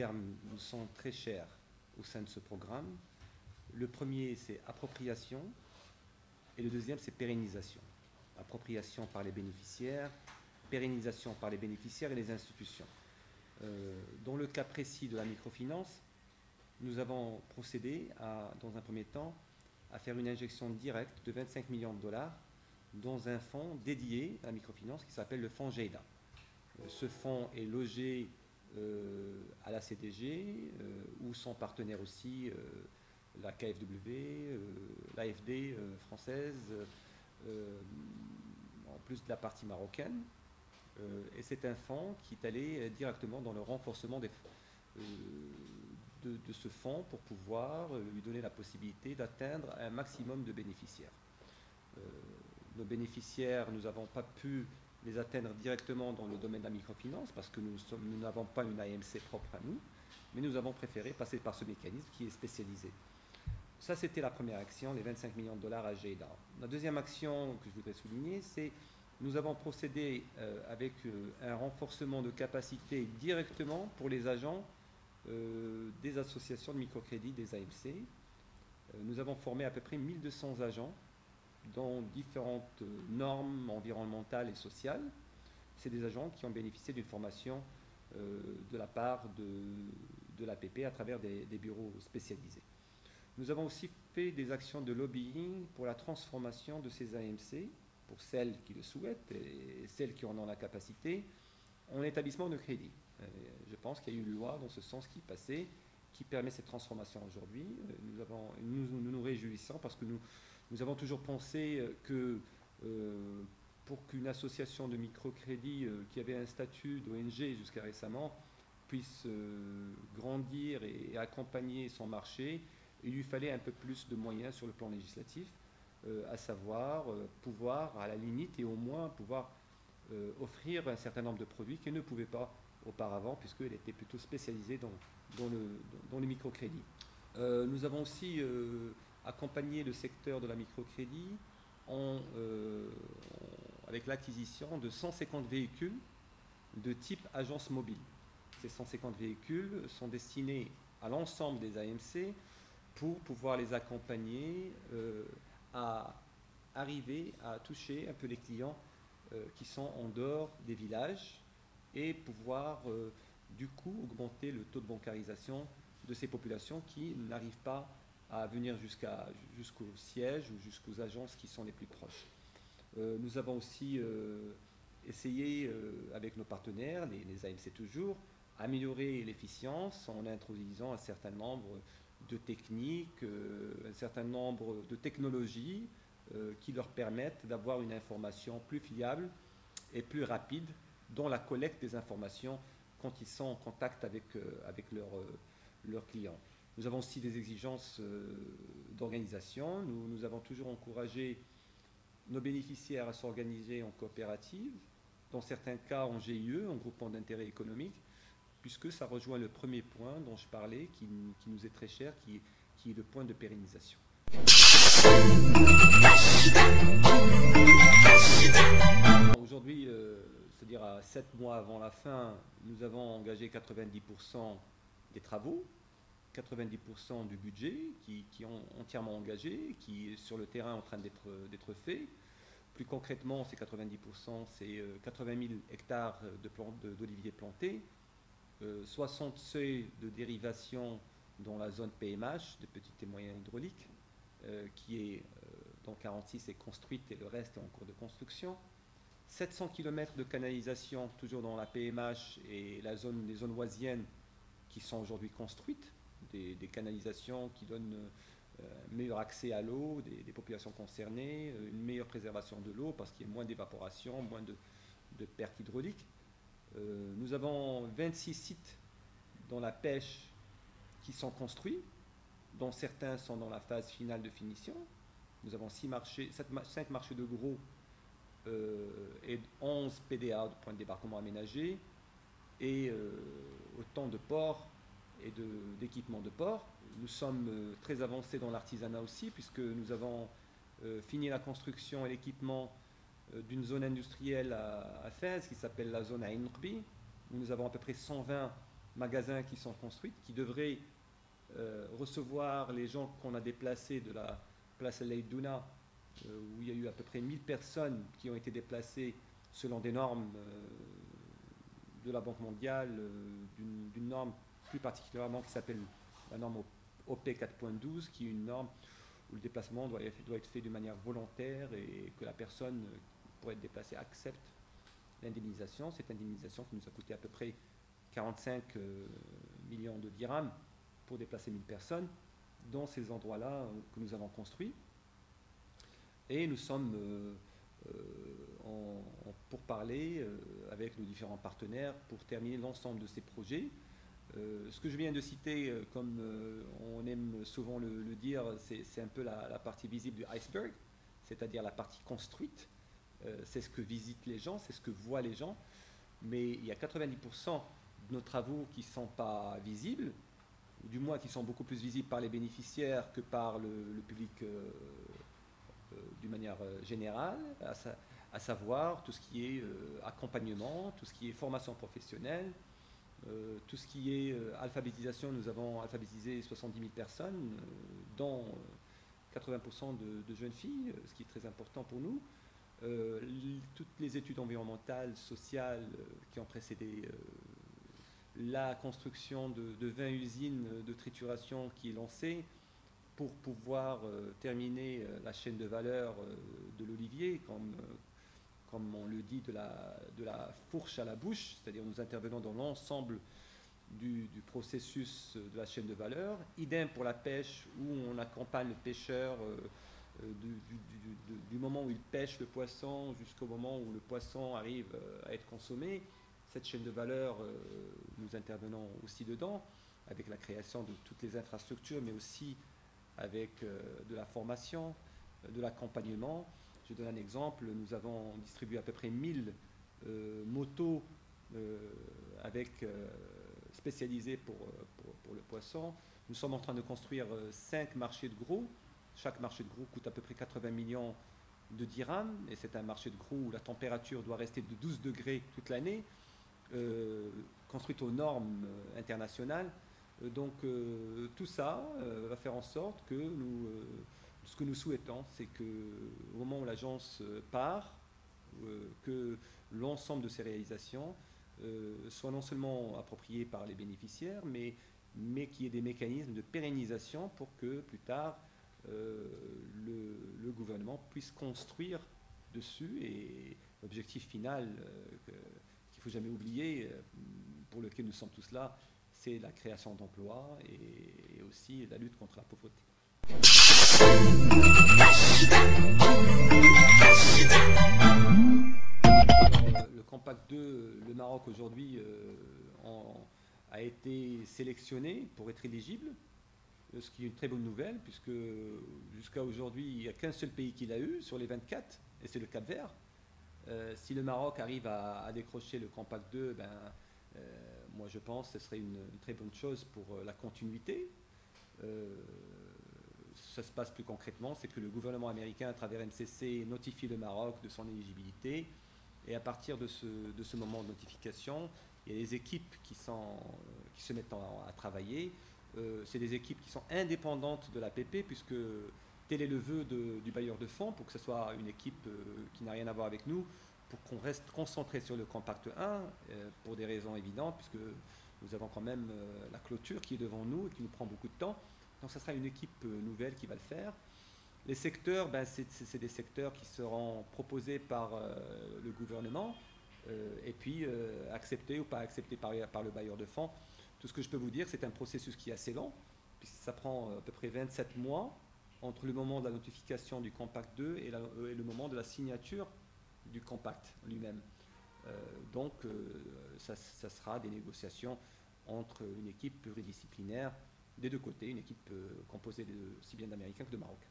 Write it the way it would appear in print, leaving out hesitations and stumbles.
termes nous sont très chers au sein de ce programme. Le premier, c'est appropriation, et le deuxième, c'est pérennisation. Appropriation par les bénéficiaires, pérennisation par les bénéficiaires et les institutions. Dans le cas précis de la microfinance, nous avons procédé, dans un premier temps, à faire une injection directe de 25 millions de dollars dans un fonds dédié à la microfinance qui s'appelle le fonds GEIDA. Ce fonds est logé à la CDG, où sont partenaires aussi la KfW, l'AFD française, en plus de la partie marocaine. Et c'est un fonds qui est allé directement dans le renforcement de ce fonds pour pouvoir lui donner la possibilité d'atteindre un maximum de bénéficiaires. Nos bénéficiaires, nous n'avons pas pu les atteindre directement dans le domaine de la microfinance parce que nous n'avons pas une AMC propre à nous, mais nous avons préféré passer par ce mécanisme qui est spécialisé. Ça, c'était la première action, les 25 millions de dollars à GEIDA. La deuxième action que je voudrais souligner, c'est nous avons procédé avec un renforcement de capacité directement pour les agents des associations de microcrédit, des AMC. Nous avons formé à peu près 1200 agents dans différentes normes environnementales et sociales. C'est des agents qui ont bénéficié d'une formation de la part de l'APP à travers des bureaux spécialisés. Nous avons aussi fait des actions de lobbying pour la transformation de ces AMC, pour celles qui le souhaitent et celles qui en ont la capacité, en établissement de crédit. Je pense qu'il y a eu une loi dans ce sens qui est passée, qui permet cette transformation aujourd'hui. Nous nous réjouissons parce que nous avons toujours pensé que pour qu'une association de microcrédit qui avait un statut d'ONG jusqu'à récemment puisse grandir et accompagner son marché, il lui fallait un peu plus de moyens sur le plan législatif, à savoir pouvoir, à la limite, et au moins pouvoir offrir un certain nombre de produits qu'elle ne pouvait pas auparavant, puisqu'elle était plutôt spécialisée dans le microcrédit. Nous avons aussi accompagné le secteur de la microcrédit avec l'acquisition de 150 véhicules de type agence mobile. Ces 150 véhicules sont destinés à l'ensemble des AMC pour pouvoir les accompagner à arriver à toucher un peu les clients qui sont en dehors des villages et pouvoir du coup augmenter le taux de bancarisation de ces populations qui n'arrivent pas à venir jusqu'au siège ou jusqu'aux agences qui sont les plus proches. Nous avons aussi essayé avec nos partenaires, les AMC toujours, améliorer l'efficience en introduisant un certain nombre de techniques, un certain nombre de technologies qui leur permettent d'avoir une information plus fiable et plus rapide dans la collecte des informations quand ils sont en contact avec leurs clients. Nous avons aussi des exigences d'organisation. Nous avons toujours encouragé nos bénéficiaires à s'organiser en coopérative, dans certains cas en GIE, en groupement d'intérêt économique, puisque ça rejoint le premier point dont je parlais, qui nous est très cher, qui est le point de pérennisation. Aujourd'hui, c'est-à-dire à 7 mois avant la fin, nous avons engagé 90% des travaux, 90% du budget qui ont entièrement engagé, qui est sur le terrain en train d'être fait. Plus concrètement, ces 90%, c'est 80 000 hectares d'oliviers plantés, 60 seuils de dérivation dans la zone PMH, de petites et moyennes hydrauliques, qui est dans 46 est construite et le reste est en cours de construction. 700 km de canalisation, toujours dans la PMH et les zones oisiennes qui sont aujourd'hui construites, des canalisations qui donnent un meilleur accès à l'eau des populations concernées, une meilleure préservation de l'eau parce qu'il y a moins d'évaporation, moins de pertes hydrauliques. Nous avons 26 sites dans la pêche qui sont construits, dont certains sont dans la phase finale de finition. Nous avons 5 marchés de gros et 11 PDA, points de débarquement aménagés, et autant de ports et d'équipements de port. Nous sommes très avancés dans l'artisanat aussi, puisque nous avons fini la construction et l'équipement d'une zone industrielle à Fès, qui s'appelle la zone Ain Nqbi, où nous avons à peu près 120 magasins qui sont construits, qui devraient recevoir les gens qu'on a déplacés de la place El Douna, où il y a eu à peu près 1000 personnes qui ont été déplacées selon des normes de la Banque mondiale, d'une norme plus particulièrement qui s'appelle la norme OP 4.12, qui est une norme où le déplacement doit être fait de manière volontaire et que la personne, pour être déplacée, accepte l'indemnisation. Cette indemnisation qui nous a coûté à peu près 45 millions de dirhams pour déplacer 1000 personnes dans ces endroits-là que nous avons construits. Et nous sommes pour parler avec nos différents partenaires pour terminer l'ensemble de ces projets. Ce que je viens de citer, comme on aime souvent le dire, c'est un peu la partie visible du iceberg, c'est-à-dire la partie construite. C'est ce que visitent les gens, c'est ce que voient les gens, mais il y a 90% de nos travaux qui ne sont pas visibles, ou du moins qui sont beaucoup plus visibles par les bénéficiaires que par le public d'une manière générale, à savoir tout ce qui est accompagnement, tout ce qui est formation professionnelle, tout ce qui est alphabétisation. Nous avons alphabétisé 70 000 personnes, dont 80% de jeunes filles, ce qui est très important pour nous. Toutes les études environnementales, sociales qui ont précédé la construction de 20 usines de trituration qui est lancée pour pouvoir terminer la chaîne de valeur de l'olivier, comme on le dit, de la fourche à la bouche, c'est-à-dire nous intervenons dans l'ensemble du processus de la chaîne de valeur. Idem pour la pêche, où on accompagne le pêcheur du moment où il pêche le poisson jusqu'au moment où le poisson arrive à être consommé. Cette chaîne de valeur, nous intervenons aussi dedans, avec la création de toutes les infrastructures, mais aussi avec de la formation, de l'accompagnement. Je donne un exemple, nous avons distribué à peu près 1000 motos spécialisées pour le poisson. Nous sommes en train de construire 5 marchés de gros. Chaque marché de gros coûte à peu près 80 millions de dirhams, et c'est un marché de gros où la température doit rester de 12 degrés toute l'année, construite aux normes internationales. Donc tout ça va faire en sorte que ce que nous souhaitons, c'est qu'au moment où l'agence part, que l'ensemble de ces réalisations soient non seulement appropriées par les bénéficiaires, mais qu'il y ait des mécanismes de pérennisation pour que plus tard le gouvernement puisse construire dessus. Et l'objectif final qu'il ne faut jamais oublier, pour lequel nous sommes tous là, c'est la création d'emplois et aussi la lutte contre la pauvreté. Le Compact 2, le Maroc aujourd'hui a été sélectionné pour être éligible, ce qui est une très bonne nouvelle, puisque jusqu'à aujourd'hui, il n'y a qu'un seul pays qui l'a eu sur les 24, et c'est le Cap-Vert. Si le Maroc arrive à décrocher le Compact 2, moi je pense que ce serait une très bonne chose pour la continuité. Ça se passe plus concrètement, c'est que le gouvernement américain, à travers MCC, notifie le Maroc de son éligibilité, et à partir de ce moment de notification, il y a des équipes qui se mettent à travailler. C'est des équipes qui sont indépendantes de l'APP, puisque tel est le vœu du bailleur de fonds, pour que ce soit une équipe qui n'a rien à voir avec nous, pour qu'on reste concentré sur le Compact 1, pour des raisons évidentes, puisque nous avons quand même la clôture qui est devant nous et qui nous prend beaucoup de temps. Donc ça sera une équipe nouvelle qui va le faire. Les secteurs, c'est des secteurs qui seront proposés par le gouvernement, et puis acceptés ou pas acceptés par le bailleur de fonds. Tout ce que je peux vous dire, c'est un processus qui est assez long, puisque ça prend à peu près 27 mois entre le moment de la notification du Compact 2 et le moment de la signature du Compact lui-même. Donc ça sera des négociations entre une équipe pluridisciplinaire des deux côtés, une équipe composée aussi bien d'Américains que de Marocains.